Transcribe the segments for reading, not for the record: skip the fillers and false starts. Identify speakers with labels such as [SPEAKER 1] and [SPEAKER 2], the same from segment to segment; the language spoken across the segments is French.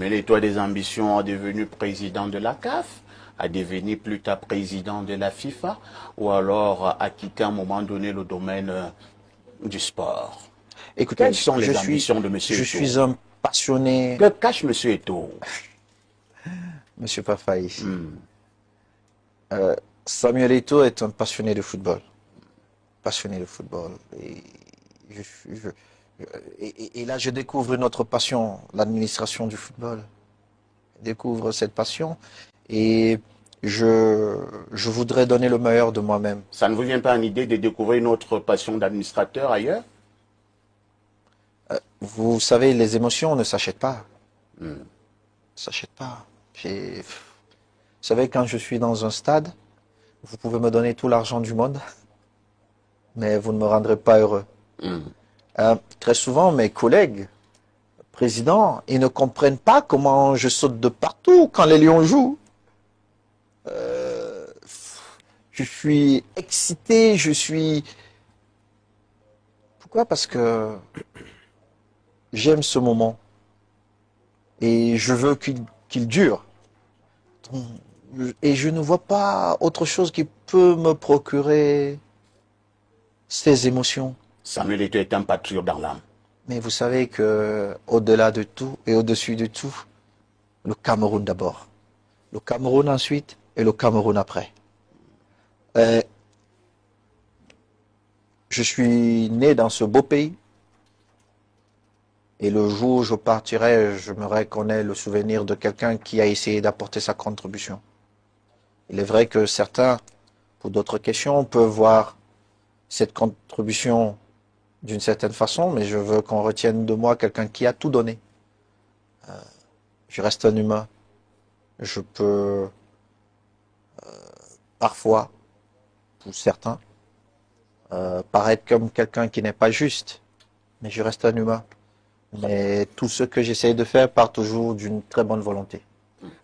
[SPEAKER 1] Mais les toits des ambitions à devenir président de la CAF, à devenir plus tard président de la FIFA, ou alors à quitter à un moment donné le domaine du sport.
[SPEAKER 2] Écoutez,
[SPEAKER 1] Quelles sont les ambitions de M.
[SPEAKER 2] je
[SPEAKER 1] Eto'o?
[SPEAKER 2] suis un passionné,
[SPEAKER 1] Que cache M. Eto'o?
[SPEAKER 2] Monsieur Pafaï. Samuel Eto'o est un passionné de football. Passionné de football. Je, je- et là, je découvre notre passion, l'administration du football. Je découvre cette passion et je voudrais donner le meilleur de moi-même.
[SPEAKER 1] Ça ne vous vient pas en idée de découvrir une autre passion d'administrateur ailleurs?
[SPEAKER 2] Vous savez, les émotions ne s'achètent pas. Ne s'achètent pas. Vous savez, quand je suis dans un stade, vous pouvez me donner tout l'argent du monde, mais vous ne me rendrez pas heureux. Très souvent, mes collègues, présidents, ils ne comprennent pas comment je saute de partout quand les Lions jouent. Je suis excité, je suis... Pourquoi? Parce que j'aime ce moment et je veux qu'il dure. Et je ne vois pas autre chose qui peut me procurer ces émotions.
[SPEAKER 1] Samuel Eto'o est un patriote dans l'âme.
[SPEAKER 2] Mais vous savez que au-delà de tout et au-dessus de tout, le Cameroun d'abord. Le Cameroun ensuite et le Cameroun après. Je suis né dans ce beau pays. Et le jour où je partirai, je me reconnais le souvenir de quelqu'un qui a essayé d'apporter sa contribution. Il est vrai que certains, pour d'autres questions, peuvent voir cette contribution d'une certaine façon, mais je veux qu'on retienne de moi quelqu'un qui a tout donné. Je reste un humain. Je peux parfois, pour certains, paraître comme quelqu'un qui n'est pas juste, mais je reste un humain. Mais tout ce que j'essaie de faire part toujours d'une très bonne volonté.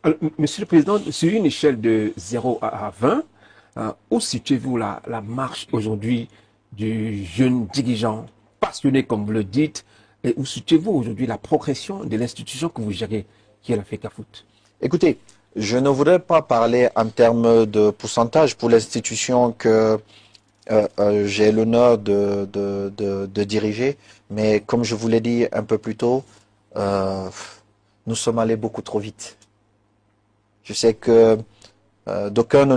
[SPEAKER 3] Alors, Monsieur le Président, sur une échelle de 0 à 20, où situez-vous la marche aujourd'hui du jeune dirigeant passionné, comme vous le dites, et où situez-vous aujourd'hui la progression de l'institution que vous gérez, qui est la FECAFOOT?
[SPEAKER 2] Écoutez, je ne voudrais pas parler en termes de pourcentage pour l'institution que j'ai l'honneur de diriger, mais comme je vous l'ai dit un peu plus tôt, nous sommes allés beaucoup trop vite. Je sais que d'aucuns ne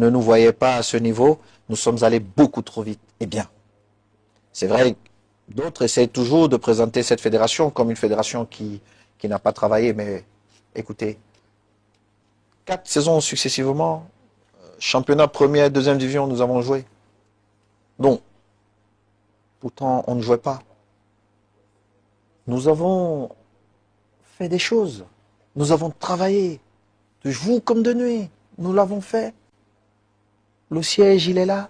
[SPEAKER 2] nous voyaient pas à ce niveau, nous sommes allés beaucoup trop vite. Eh bien, c'est vrai, d'autres essaient toujours de présenter cette fédération comme une fédération qui n'a pas travaillé, mais écoutez, 4 saisons successivement, championnat première, deuxième division, nous avons joué. Non. Pourtant, on ne jouait pas. Nous avons fait des choses. Nous avons travaillé, de jour comme de nuit. Nous l'avons fait. Le siège, il est là.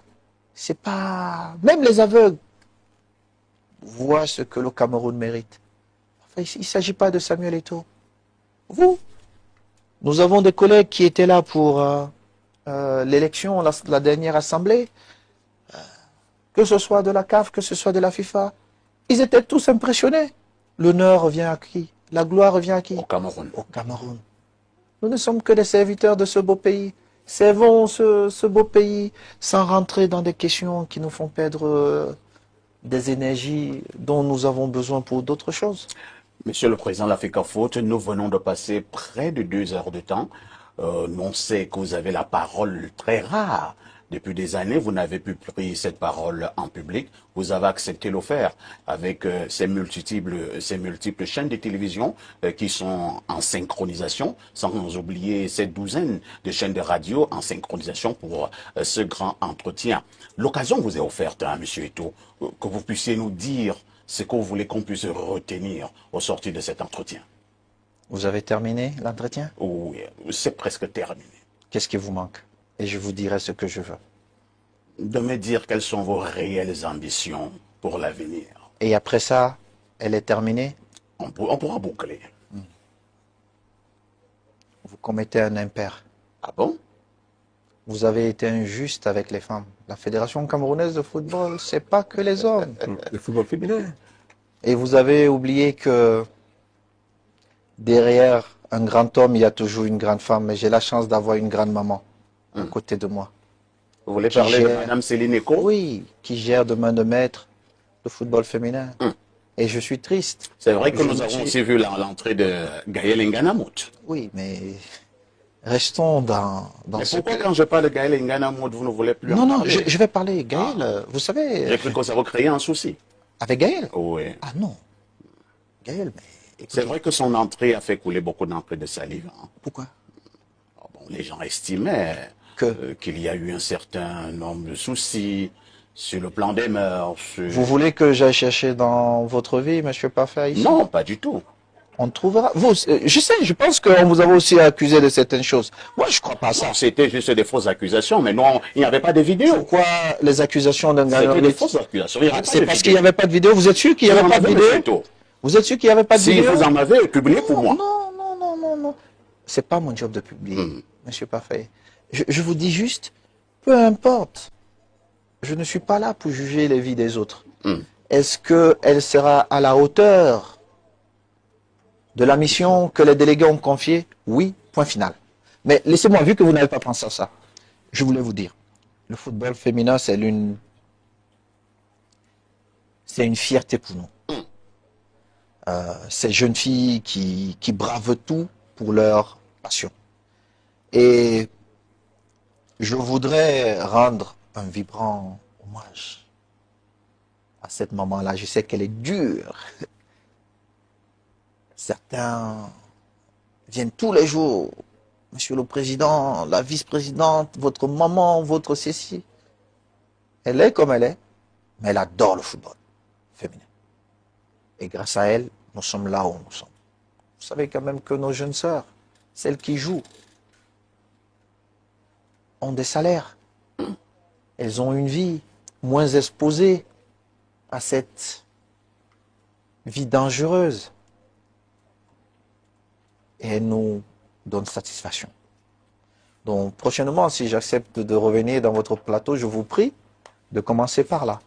[SPEAKER 2] C'est pas... Même les aveugles voient ce que le Cameroun mérite. Enfin, il ne s'agit pas de Samuel Eto'o. Vous, nous avons des collègues qui étaient là pour l'élection, la dernière assemblée. Que ce soit de la CAF, que ce soit de la FIFA, ils étaient tous impressionnés. L'honneur revient à qui? La gloire revient à qui?
[SPEAKER 1] Au Cameroun.
[SPEAKER 2] Au Cameroun. Nous ne sommes que des serviteurs de ce beau pays. Servons ce beau pays sans rentrer dans des questions qui nous font perdre des énergies dont nous avons besoin pour d'autres choses.
[SPEAKER 1] Monsieur le Président de la FECAFOOT, nous venons de passer près de 2 heures de temps. On sait que vous avez la parole très rare. Depuis des années, vous n'avez plus pris cette parole en public. Vous avez accepté l'offert avec ces multiples chaînes de télévision qui sont en synchronisation, sans oublier cette douzaine de chaînes de radio en synchronisation pour ce grand entretien. L'occasion vous est offerte, hein, Monsieur Eto'o, que vous puissiez nous dire ce que vous voulez qu'on puisse retenir au sortir de cet entretien.
[SPEAKER 2] Vous avez terminé l'entretien?
[SPEAKER 1] Oui, c'est presque terminé.
[SPEAKER 2] Qu'est-ce qui vous manque? Et je vous dirai ce que je veux.
[SPEAKER 1] De me dire quelles sont vos réelles ambitions pour l'avenir.
[SPEAKER 2] Et après ça, elle est terminée?
[SPEAKER 1] On pourra boucler.
[SPEAKER 2] Vous commettez un impair.
[SPEAKER 1] Ah bon?
[SPEAKER 2] Vous avez été injuste avec les femmes. La Fédération camerounaise de football, c'est pas que les hommes.
[SPEAKER 3] Le football féminin.
[SPEAKER 2] Et vous avez oublié que derrière un grand homme, il y a toujours une grande femme. Mais j'ai la chance d'avoir une grande maman à côté de moi.
[SPEAKER 1] Vous voulez
[SPEAKER 2] Qui
[SPEAKER 1] parler de
[SPEAKER 2] gère-
[SPEAKER 1] Madame Céline Eko?
[SPEAKER 2] Oui, qui gère de main de maître le football féminin. Et je suis triste.
[SPEAKER 1] C'est vrai que
[SPEAKER 2] Je
[SPEAKER 1] nous
[SPEAKER 2] me
[SPEAKER 1] avons
[SPEAKER 2] suis-
[SPEAKER 1] aussi vu l'entrée de Gaël Nganamout.
[SPEAKER 2] Oui, mais restons dans
[SPEAKER 1] Mais
[SPEAKER 2] ce
[SPEAKER 1] pourquoi
[SPEAKER 2] que...
[SPEAKER 1] quand je parle de Gaël Nganamout, vous ne voulez plus en
[SPEAKER 2] Non, non,
[SPEAKER 1] parler?
[SPEAKER 2] je vais parler. Gaël, vous savez,
[SPEAKER 1] J'ai cru que ça vous créait un souci.
[SPEAKER 2] avec Gaël?
[SPEAKER 1] Oui.
[SPEAKER 2] Ah non. Gaël, mais
[SPEAKER 1] C'est
[SPEAKER 2] écoutez,
[SPEAKER 1] vrai que son entrée a fait couler beaucoup d'encre de salive, hein.
[SPEAKER 2] pourquoi?
[SPEAKER 1] Ah bon, les gens estimaient
[SPEAKER 2] Que
[SPEAKER 1] qu'il y a eu un certain nombre de soucis sur le plan des mœurs.
[SPEAKER 2] vous voulez que j'aille chercher dans votre vie, monsieur Parfait, ici?
[SPEAKER 1] Non, pas du tout.
[SPEAKER 2] On trouvera. Vous, je sais, je pense qu'on vous avait aussi accusé de certaines choses. Moi, je crois pas à ça.
[SPEAKER 1] Non, c'était juste des fausses accusations, mais non, il n'y avait pas de vidéo.
[SPEAKER 2] Pourquoi les accusations d'un
[SPEAKER 1] C'était des
[SPEAKER 2] gagnant?
[SPEAKER 1] fausses accusations. Il y avait pas
[SPEAKER 2] C'est
[SPEAKER 1] de
[SPEAKER 2] parce qu'il
[SPEAKER 1] vidéo.
[SPEAKER 2] n'y avait pas de vidéo. Vous êtes sûr qu'il n'y
[SPEAKER 1] Vous
[SPEAKER 2] avait
[SPEAKER 1] en
[SPEAKER 2] pas de
[SPEAKER 1] avez
[SPEAKER 2] vidéo?
[SPEAKER 1] des photos.
[SPEAKER 2] Vous êtes sûr qu'il n'y avait pas de
[SPEAKER 1] Si
[SPEAKER 2] vidéo?
[SPEAKER 1] vous en avez, publiez pour moi.
[SPEAKER 2] Non, non, non, non, non. C'est pas mon job de publier, monsieur Parfait. Je vous dis juste, peu importe. Je ne suis pas là pour juger les vies des autres. Est-ce qu'elle sera à la hauteur de la mission que les délégués ont confiée? Oui, point final. Mais laissez-moi, vu que vous n'avez pas pensé à ça, je voulais vous dire, le football féminin, c'est une fierté pour nous. Ces jeunes filles qui bravent tout pour leur passion. Et je voudrais rendre un vibrant hommage à cette maman-là. Je sais qu'elle est dure. Certains viennent tous les jours. Monsieur le Président, la vice-présidente, votre maman, votre ceci. Elle est comme elle est, mais elle adore le football féminin. Et grâce à elle, nous sommes là où nous sommes. Vous savez quand même que nos jeunes sœurs, celles qui jouent, ont des salaires. Elles ont une vie moins exposée à cette vie dangereuse. Et elles nous donnent satisfaction. Donc prochainement, si j'accepte de revenir dans votre plateau, je vous prie de commencer par là.